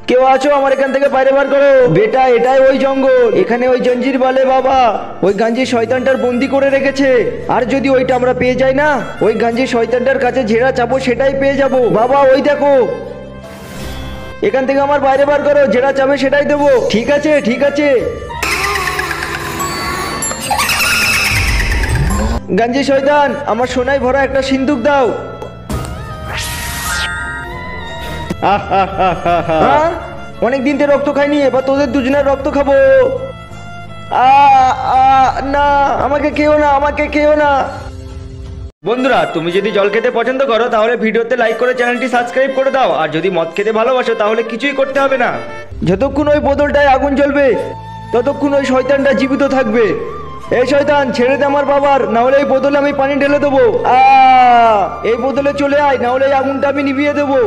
কেউ আছো আমার এখান থেকে বাইরে বার করো। বেটা এটাই ওই জঙ্গল, এখানে ওই জঞ্জির বলে বাবা ওই গাঞ্জি শয়তানটার বন্দি করে রেখেছে। আর যদি ওইটা আমরা পেয়ে যাই না, ওই গাঞ্জি শয়তানটার কাছে যেটা চাবো সেটাই পেয়ে যাব। বাবা ওই দেখো, এখান থেকে আমার বাইরে বার করো, যেটা চাবে সেটাই দেবো। ঠিক আছে ঠিক আছে। গাঞ্জি শয়তান আমার সোনায় ভরা একটা সিন্দুক দাও। অনেক দিন থেকে রক্ত খাইনি, এবার তোদের দুজনের রক্ত খাবো। না আমাকে খেও না, আমাকে খেও না। বন্ধুরা তুমি যদি জল খেতে পছন্দ করো তাহলে ভিডিওতে লাইক করে চ্যানেলটি সাবস্ক্রাইব করে দাও। আর যদি মদ খেতে ভালোবাসো তাহলে কিছুই করতে হবে না। যতক্ষণ ওই বোতলটায় আগুন জ্বলবে ততক্ষণ ওই শয়তানটা জীবিত থাকবে। এই শয়তান ছেড়ে দে আমার বাবার, না হলে এই বোতলে আমি পানি ঢেলে দেবো। এই বোতলে চলে আয়, না হলে এই আগুনটা আমি নিভিয়ে দেবো।